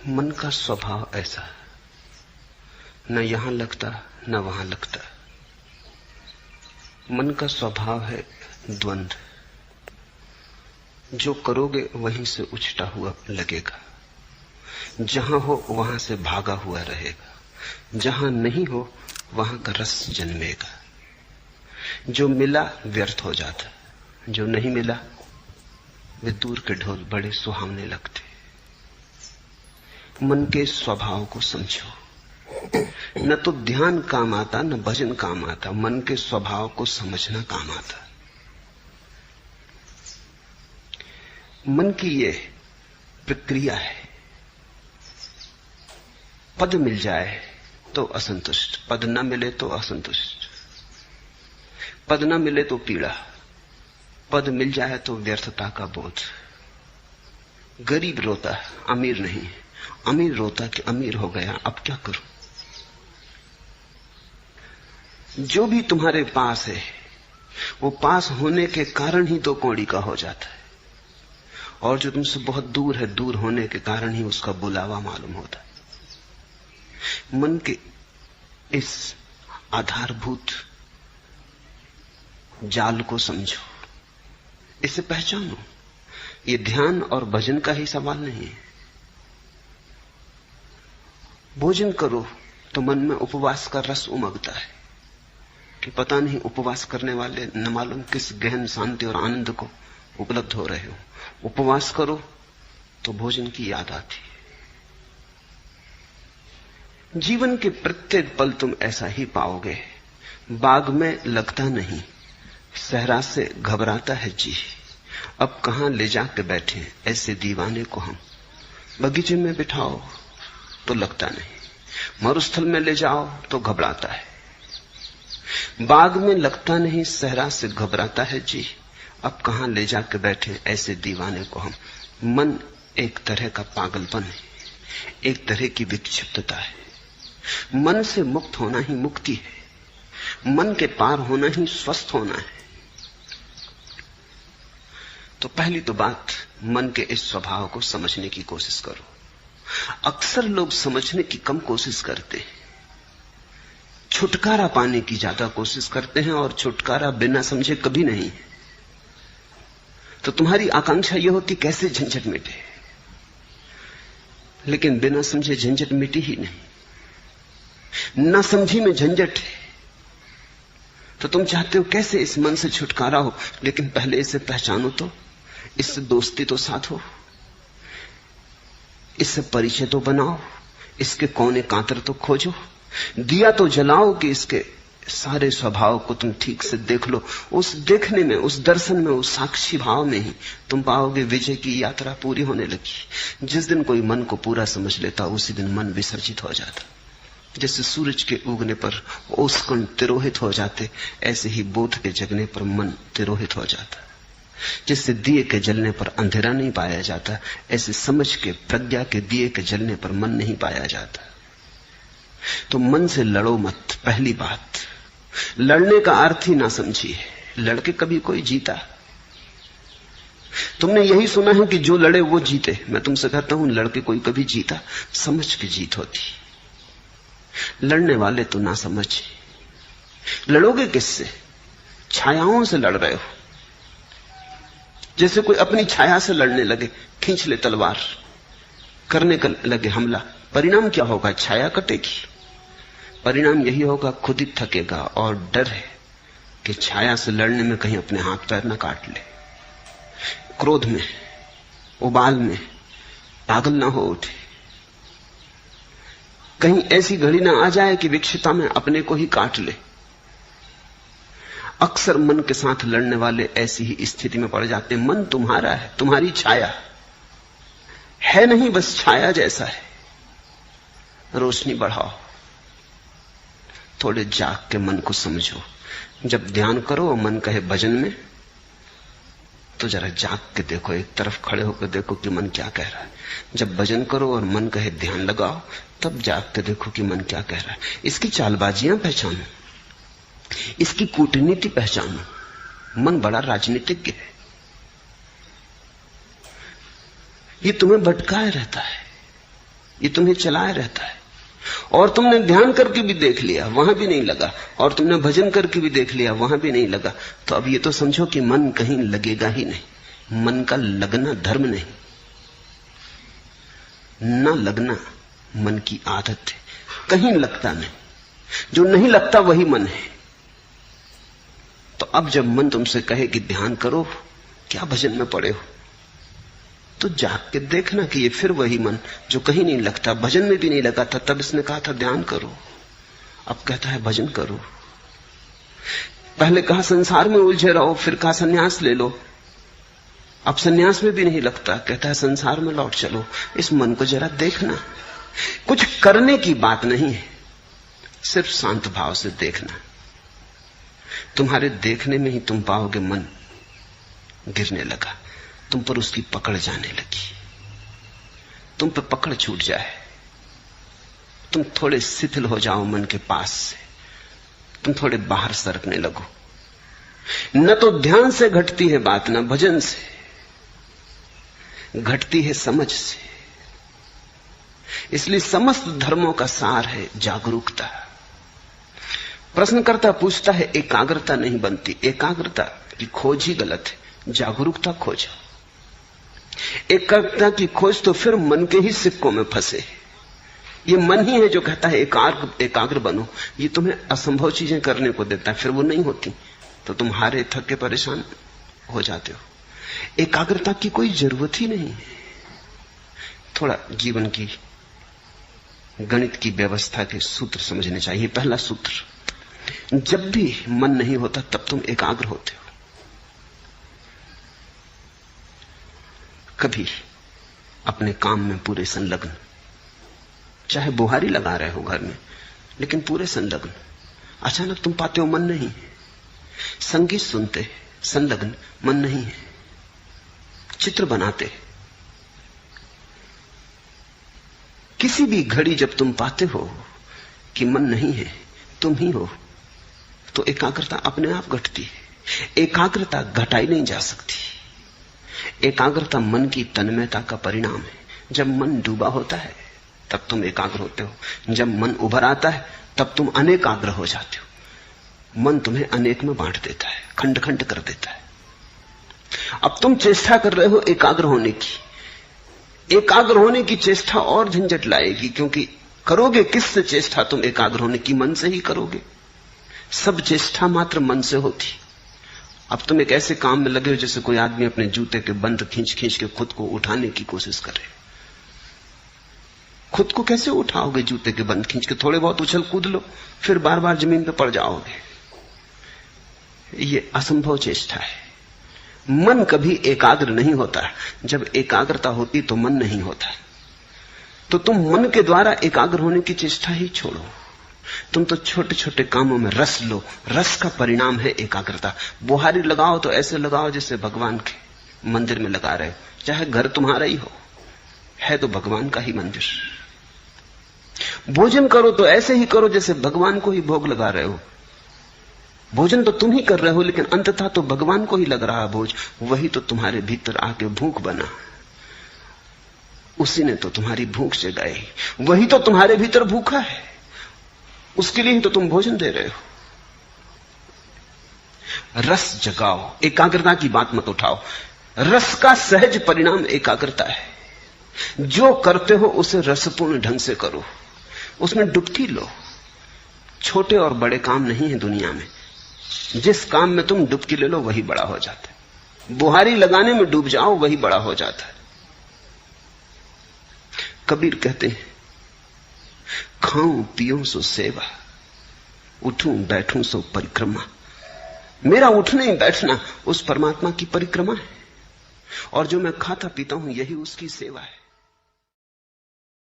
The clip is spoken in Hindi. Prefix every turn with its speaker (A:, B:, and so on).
A: मन का स्वभाव ऐसा, न यहां लगता न वहां लगता। मन का स्वभाव है द्वंद्व। जो करोगे वहीं से उछटा हुआ लगेगा, जहां हो वहां से भागा हुआ रहेगा, जहां नहीं हो वहां का रस जन्मेगा। जो मिला व्यर्थ हो जाता, जो नहीं मिला वे दूर के ढोल बड़े सुहावने लगते। मन के स्वभाव को समझो। न तो ध्यान काम आता न भजन काम आता, मन के स्वभाव को समझना काम आता। मन की ये प्रक्रिया है, पद मिल जाए तो असंतुष्ट, पद न मिले तो असंतुष्ट, पद न मिले तो पीड़ा, पद मिल जाए तो व्यर्थता का बोध। गरीब रोता अमीर नहीं, अमीर रोता कि अमीर हो गया, अब क्या करूं। जो भी तुम्हारे पास है वो पास होने के कारण ही दो कौड़ी का हो जाता है, और जो तुमसे बहुत दूर है, दूर होने के कारण ही उसका बुलावा मालूम होता है। मन के इस आधारभूत जाल को समझो, इसे पहचानो। ये ध्यान और भजन का ही सवाल नहीं है। भोजन करो तो मन में उपवास का रस उमगता है कि पता नहीं उपवास करने वाले न मालूम किस गहन शांति और आनंद को उपलब्ध हो रहे हो। उपवास करो तो भोजन की याद आती है। जीवन के प्रत्येक पल तुम ऐसा ही पाओगे। बाग में लगता नहीं, सहरा से घबराता है जी। अब कहां ले जाके बैठे ऐसे दीवाने को हम। बगीचे में बिठाओ तो लगता नहीं, मरुस्थल में ले जाओ तो घबराता है। बाग में लगता नहीं, सहरा से घबराता है जी। अब कहां ले जाके बैठे ऐसे दीवाने को हम। मन एक तरह का पागलपन है, एक तरह की विक्षिप्तता है। मन से मुक्त होना ही मुक्ति है, मन के पार होना ही स्वस्थ होना है। तो पहली तो बात, मन के इस स्वभाव को समझने की कोशिश करो। अक्सर लोग समझने की कम कोशिश करते हैं, छुटकारा पाने की ज्यादा कोशिश करते हैं, और छुटकारा बिना समझे कभी नहीं। तो तुम्हारी आकांक्षा यह होती कैसे झंझट मिटे, लेकिन बिना समझे झंझट मिटी ही नहीं। ना समझी में झंझट है, तो तुम चाहते हो कैसे इस मन से छुटकारा हो, लेकिन पहले इसे पहचानो तो, इससे दोस्ती तो साथ हो, इससे परिचय तो बनाओ, इसके कोने कांतर तो खोजो, दिया तो जलाओ कि इसके सारे स्वभाव को तुम ठीक से देख लो। उस देखने में, उस दर्शन में, उस साक्षी भाव में ही तुम पाओगे विजय की यात्रा पूरी होने लगी। जिस दिन कोई मन को पूरा समझ लेता, उसी दिन मन विसर्जित हो जाता। जैसे सूरज के उगने पर ओसकण तिरोहित हो जाते, ऐसे ही बोध के जगने पर मन तिरोहित हो जाता। जिससे दिए के जलने पर अंधेरा नहीं पाया जाता, ऐसे समझ के, प्रज्ञा के दिए के जलने पर मन नहीं पाया जाता। तो मन से लड़ो मत। पहली बात, लड़ने का अर्थ ही ना समझिए। लड़के कभी कोई जीता? तुमने यही सुना है कि जो लड़े वो जीते। मैं तुमसे कहता हूं, लड़के कोई कभी जीता? समझ के जीत होती। लड़ने वाले तो ना समझे। लड़ोगे किससे? छायाओं से लड़ रहे हो। जैसे कोई अपनी छाया से लड़ने लगे, खींच ले तलवार, करने का लगे हमला, परिणाम क्या होगा? छाया कटेगी। परिणाम यही होगा, खुद ही थकेगा। और डर है कि छाया से लड़ने में कहीं अपने हाथ पैर न काट ले, क्रोध में, उबाल में पागल ना हो उठे, कहीं ऐसी घड़ी ना आ जाए कि विक्षिप्तता में अपने को ही काट ले। अक्सर मन के साथ लड़ने वाले ऐसी ही स्थिति में पड़ जाते हैं। मन तुम्हारा है, तुम्हारी छाया है नहीं, बस छाया जैसा है। रोशनी बढ़ाओ, थोड़े जाग के मन को समझो। जब ध्यान करो और मन कहे भजन में, तो जरा जाग के देखो, एक तरफ खड़े होकर देखो कि मन क्या कह रहा है। जब भजन करो और मन कहे ध्यान लगाओ, तब जाग के देखो कि मन क्या कह रहा है। इसकी चालबाजियां पहचानो, इसकी कूटनीति पहचानो। मन बड़ा राजनीतिज्ञ है, ये तुम्हें भटकाए रहता है। ये तुम्हें चलाए रहता है। और तुमने ध्यान करके भी देख लिया, वहां भी नहीं लगा, और तुमने भजन करके भी देख लिया, वहां भी नहीं लगा, तो अब ये तो समझो कि मन कहीं लगेगा ही नहीं। मन का लगना धर्म नहीं, ना लगना मन की आदत है, कहीं लगता नहीं। जो नहीं लगता वही मन है। तो अब जब मन तुमसे कहे कि ध्यान करो, क्या भजन में पड़े हो, तो जाग के देखना कि ये फिर वही मन जो कहीं नहीं लगता, भजन में भी नहीं लगा था। तब इसने कहा था ध्यान करो, अब कहता है भजन करो। पहले कहा संसार में उलझे रहो, फिर कहा संन्यास ले लो, अब संन्यास में भी नहीं लगता, कहता है संसार में लौट चलो। इस मन को जरा देखना, कुछ करने की बात नहीं है, सिर्फ शांत भाव से देखना। तुम्हारे देखने में ही तुम पाओगे मन गिरने लगा, तुम पर उसकी पकड़ जाने लगी, तुम पर पकड़ छूट जाए, तुम थोड़े शिथिल हो जाओ मन के पास से, तुम थोड़े बाहर सरकने लगो। न तो ध्यान से घटती है बात, न भजन से घटती है, समझ से। इसलिए समस्त धर्मों का सार है जागरूकता। प्रश्नकर्ता पूछता है एकाग्रता नहीं बनती, एकाग्रता की खोज ही गलत है, जागरूकता खोजो। एकाग्रता की खोज तो फिर मन के ही सिक्कों में फंसे। ये मन ही है जो कहता है एकाग्र बनो, ये तुम्हें असंभव चीजें करने को देता है, फिर वो नहीं होती तो तुम हारे थके परेशान हो जाते हो। एकाग्रता की कोई जरूरत ही नहीं है। थोड़ा जीवन की गणित की व्यवस्था के सूत्र समझने चाहिए। पहला सूत्र, जब भी मन नहीं होता तब तुम एकाग्र होते हो। कभी अपने काम में पूरे संलग्न, चाहे बुहारी लगा रहे हो घर में, लेकिन पूरे संलग्न, अचानक तुम पाते हो मन नहीं है। संगीत सुनते संलग्न, मन नहीं है। चित्र बनाते, किसी भी घड़ी जब तुम पाते हो कि मन नहीं है, तुम ही हो, तो एकाग्रता अपने आप घटती है। एकाग्रता घटाई नहीं जा सकती। एकाग्रता मन की तन्मयता का परिणाम है। जब मन डूबा होता है तब तुम एकाग्र होते हो, जब मन उभर आता है तब तुम अनेकाग्र हो जाते हो। मन तुम्हें अनेक में बांट देता है, खंड खंड कर देता है। अब तुम चेष्टा कर रहे हो एकाग्र होने की। एकाग्र होने की चेष्टा और झंझट लाएगी, क्योंकि करोगे किससे चेष्टा? तुम एकाग्र होने की मन से ही करोगे। सब चेष्टा मात्र मन से होती। अब तुम एक ऐसे काम में लगे हो जैसे कोई आदमी अपने जूते के बंद खींच खींच के खुद को उठाने की कोशिश करे। खुद को कैसे उठाओगे? जूते के बंद खींच के थोड़े बहुत उछल कूद लो, फिर बार बार जमीन पर पड़ जाओगे। ये असंभव चेष्टा है। मन कभी एकाग्र नहीं होता। जब एकाग्रता होती तो मन नहीं होता। तो तुम मन के द्वारा एकाग्र होने की चेष्टा ही छोड़ो। तुम तो छोटे छोटे कामों में रस लो। रस का परिणाम है एकाग्रता। बुहारी लगाओ तो ऐसे लगाओ जैसे भगवान के मंदिर में लगा रहे हो, चाहे घर तुम्हारा ही हो, है तो भगवान का ही मंदिर। भोजन करो तो ऐसे ही करो जैसे भगवान को ही भोग लगा रहे हो। भोजन तो तुम ही कर रहे हो, लेकिन अंततः तो भगवान को ही लग रहा है भोज। वही तो तुम्हारे भीतर आके भूख बना, उसी ने तो तुम्हारी भूख जगाई। वही तो तुम्हारे भीतर भूखा है, उसके लिए ही तो तुम भोजन दे रहे हो। रस जगाओ, एकाग्रता की बात मत उठाओ। रस का सहज परिणाम एकाग्रता है। जो करते हो उसे रसपूर्ण ढंग से करो, उसमें डुबकी लो। छोटे और बड़े काम नहीं है दुनिया में। जिस काम में तुम डुबकी ले लो वही बड़ा हो जाता है। बुहारी लगाने में डूब जाओ वही बड़ा हो जाता है। कबीर कहते हैं, खाऊं पीऊं सो सेवा, उठूं बैठूं सो परिक्रमा। मेरा उठना ही बैठना उस परमात्मा की परिक्रमा है, और जो मैं खाता पीता हूं यही उसकी सेवा है।